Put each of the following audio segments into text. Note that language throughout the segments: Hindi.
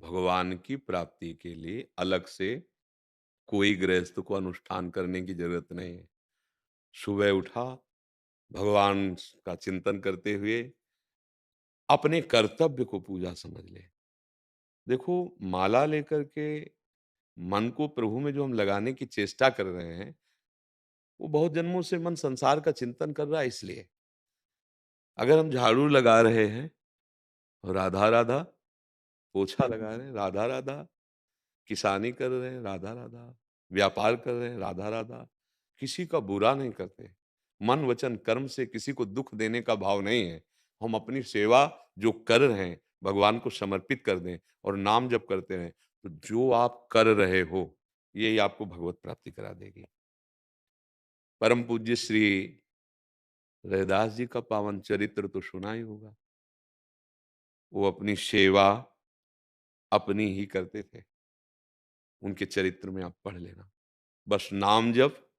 भगवान की प्राप्ति के लिए अलग से कोई गृहस्थ को अनुष्ठान करने की जरूरत नहीं है। सुबह उठा, भगवान का चिंतन करते हुए अपने कर्तव्य को पूजा समझ ले। देखो, माला लेकर के मन को प्रभु में जो हम लगाने की चेष्टा कर रहे हैं, वो बहुत जन्मों से मन संसार का चिंतन कर रहा है इसलिए। अगर हम झाड़ू लगा रहे हैं, राधा राधा, पोछा लगा रहे हैं, राधा राधा, किसानी कर रहे हैं, राधा राधा, व्यापार कर रहे हैं, राधा राधा, किसी का बुरा नहीं करते। मन वचन कर्म से किसी को दुख देने का भाव नहीं है। हम अपनी सेवा जो कर रहे हैं, भगवान को समर्पित कर दें और नाम जप करते रहें, तो जो आप कर रहे हो, यही आपको भगवत प्राप्ति करा देगी। परम पूज्य श्री रैदास जी का पावन चरित्र तो सुना ही होगा। वो अपनी सेवा अपनी ही करते थे। उनके चरित्र में आप पढ़ लेना। बस नाम जप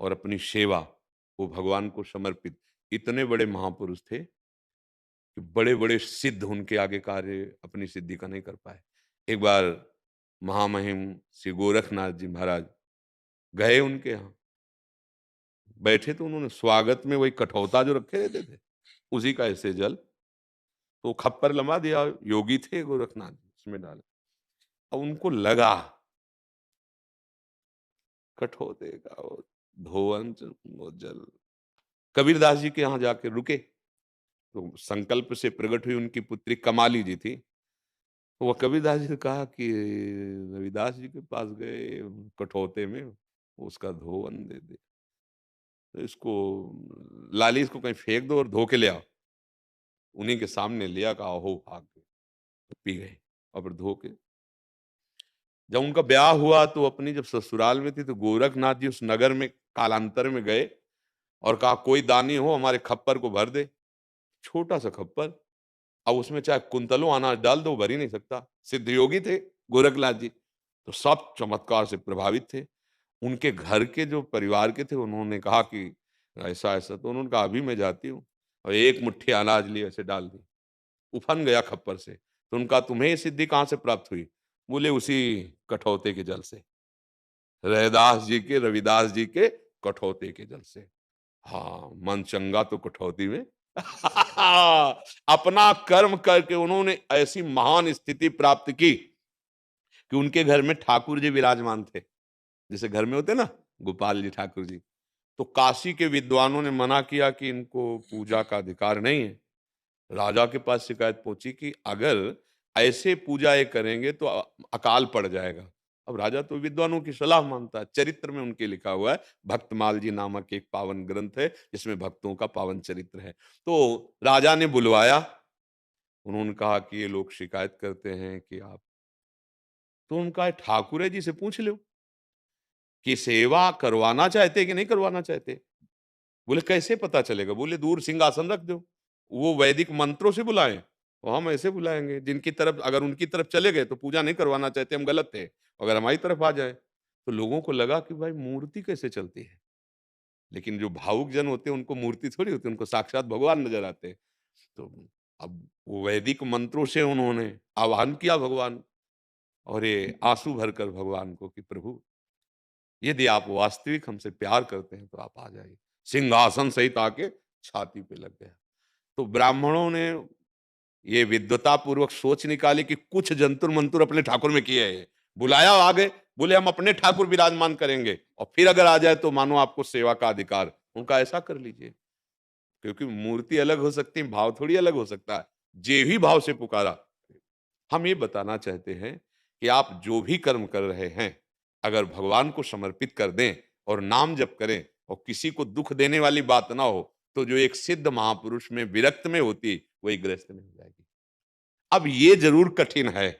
और अपनी सेवा, वो भगवान को समर्पित। इतने बड़े महापुरुष थे कि बड़े-बड़े सिद्ध उनके आगे कार्य अपनी सिद्धि का नहीं कर पाए। एक बार महामहिम श्री गोरखनाथ जी महाराज गए उनके यहाँ, बैठे तो उन्होंने स्वागत में वही कठौता जो रखे रहते थे, उसी का ऐसे जल, तो खप्पर लम्बा दिया, योगी थे गोरखनाथ जी, उसमें डाला। अब उनको लगा कठौते का वो धोवन वो जल। कबीरदास जी के यहाँ जाके रुके, तो संकल्प से प्रकट हुई उनकी पुत्री कमाली जी थी। तो वो कबीरदास जी ने कहा कि रविदास जी के पास गए कठौते में, उसका धोवन दे दे। तो इसको लाली इसको कहीं फेंक दो और धो के ले आओ। उन्हीं के सामने लिया, कहा हो भाग गए, तो पी गए और फिर धो के। जब उनका ब्याह हुआ तो अपनी जब ससुराल में थी तो गोरखनाथ जी उस नगर में कालांतर में गए और कहा कोई दानी हो हमारे खप्पर को भर दे। छोटा सा खप्पर, अब उसमें चाहे कुंतलों अनाज डाल दो, भर ही नहीं सकता। सिद्ध योगी थे गोरखनाथ जी, तो सब चमत्कार से प्रभावित थे। उनके घर के जो परिवार के थे उन्होंने कहा कि ऐसा ऐसा, तो उन्होंने कहा अभी मैं जाती हूँ, और एक मुट्ठी अनाज लिए ऐसे डाल दी, उफन गया खप्पर से। तो उनका तुम्हें ये सिद्धि कहाँ से प्राप्त हुई? बोले उसी कठौते के जल से, रैदास जी के, रविदास जी के कठौते के जल से। हाँ, मन चंगा तो कठौती में। अपना कर्म करके उन्होंने ऐसी महान स्थिति प्राप्त की कि उनके घर में ठाकुर जी विराजमान थे। जैसे घर में होते ना गोपाल जी ठाकुर जी, तो काशी के विद्वानों ने मना किया कि इनको पूजा का अधिकार नहीं है। राजा के पास शिकायत पहुंची कि अगर ऐसे पूजा ये करेंगे तो अकाल पड़ जाएगा। अब राजा तो विद्वानों की सलाह मानता है। चरित्र में उनके लिखा हुआ है, भक्तमाल जी नामक एक पावन ग्रंथ है जिसमें भक्तों का पावन चरित्र है। तो राजा ने बुलवाया, उन्होंने कहा कि ये लोग शिकायत करते हैं कि आप, तो उनका ठाकुर जी से पूछ लो कि सेवा करवाना चाहते कि नहीं करवाना चाहते। बोले कैसे पता चलेगा? बोले दूर सिंहासन रख दो, वो वैदिक मंत्रों से बुलाएं और हम ऐसे बुलाएंगे। जिनकी तरफ, अगर उनकी तरफ चले गए तो पूजा नहीं करवाना चाहते, हम गलत थे। अगर हमारी तरफ आ जाए तो लोगों को लगा कि भाई मूर्ति कैसे चलती है। लेकिन जो भावुक जन होते हैं उनको मूर्ति थोड़ी होती है, उनको साक्षात भगवान नजर आते हैं। तो अब वो वैदिक मंत्रों से उन्होंने आह्वान किया भगवान, और ये आंसू भरकर भगवान को कि प्रभु, यदि आप वास्तविक हमसे प्यार करते हैं तो आप आ जाइए। सिंहासन सहित आके छाती पे लग गया। तो ब्राह्मणों ने ये विद्वता पूर्वक सोच निकाली कि कुछ जंतुर मंतुर अपने ठाकुर में किए हैं। बुलाया, आ गए, बोले हम अपने ठाकुर विराजमान करेंगे और फिर अगर आ जाए तो मानो आपको सेवा का अधिकार। उनका ऐसा कर लीजिए, क्योंकि मूर्ति अलग हो सकती है, भाव थोड़ी अलग हो सकता है। जे भी भाव से पुकारा। हम ये बताना चाहते हैं कि आप जो भी कर्म कर रहे हैं, अगर भगवान को समर्पित कर दें और नाम जप करें और किसी को दुख देने वाली बात ना हो, तो जो एक सिद्ध महापुरुष में विरक्त में होती, वही गृहस्थ में हो जाएगी। अब ये जरूर कठिन है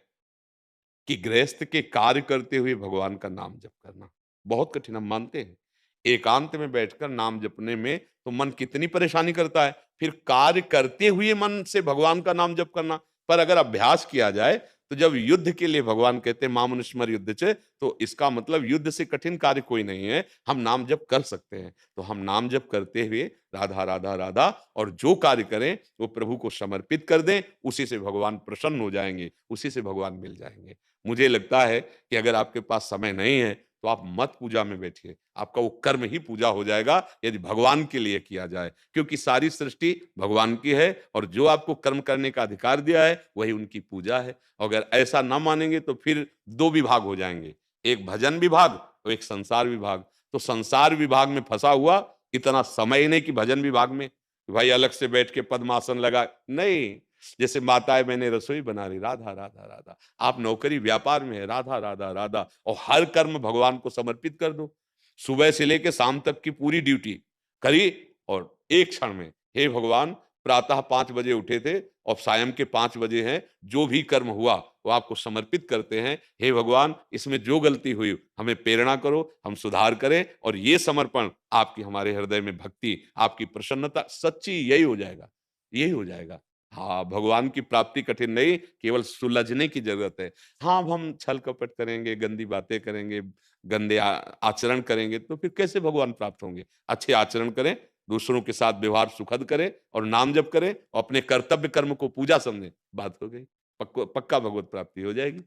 कि गृहस्थ के कार्य करते हुए भगवान का नाम जप करना बहुत कठिन, हम मानते हैं। एकांत में बैठकर नाम जपने में तो मन कितनी परेशानी करता है, फिर कार्य करते हुए मन से भगवान का नाम जप करना। पर अगर अभ्यास किया जाए तो जब युद्ध के लिए भगवान कहते हैं मामनुष्मर युद्ध च, तो इसका मतलब युद्ध से कठिन कार्य कोई नहीं है, हम नाम जप कर सकते हैं। तो हम नाम जप करते हुए राधा राधा राधा, और जो कार्य करें वो प्रभु को समर्पित कर दें, उसी से भगवान प्रसन्न हो जाएंगे, उसी से भगवान मिल जाएंगे। मुझे लगता है कि अगर आपके पास समय नहीं है तो आप मत पूजा में बैठिए, आपका वो कर्म ही पूजा हो जाएगा यदि भगवान के लिए किया जाए, क्योंकि सारी सृष्टि भगवान की है और जो आपको कर्म करने का अधिकार दिया है वही उनकी पूजा है। अगर ऐसा ना मानेंगे तो फिर दो विभाग हो जाएंगे, एक भजन विभाग और एक संसार विभाग। तो संसार विभाग में फंसा हुआ, इतना समय ही नहीं कि भजन विभाग में भाई अलग से बैठ के पद्मासन लगा, नहीं। जैसे माताएं मैंने रसोई बना रही, राधा राधा राधा, आप नौकरी व्यापार में है, राधा राधा राधा, और हर कर्म भगवान को समर्पित कर दो। सुबह से लेकर शाम तक की पूरी ड्यूटी करी, और एक क्षण में हे भगवान, प्रातः 5 बजे उठे थे और सायं के 5 बजे हैं, जो भी कर्म हुआ वो आपको समर्पित करते हैं। हे भगवान, इसमें जो गलती हुई हमें प्रेरणा करो, हम सुधार करें, और ये समर्पण आपकी हमारे हृदय में भक्ति, आपकी प्रसन्नता सच्ची, यही हो जाएगा, यही हो जाएगा। हाँ, भगवान की प्राप्ति कठिन नहीं, केवल सुलझने की जरूरत है। हाँ, अब हम छल कपट करेंगे, गंदी बातें करेंगे, गंदे आचरण करेंगे तो फिर कैसे भगवान प्राप्त होंगे? अच्छे आचरण करें, दूसरों के साथ व्यवहार सुखद करें और नाम जप करें और अपने कर्तव्य कर्म को पूजा समझें, बात हो गई। पक्का भगवत प्राप्ति हो जाएगी।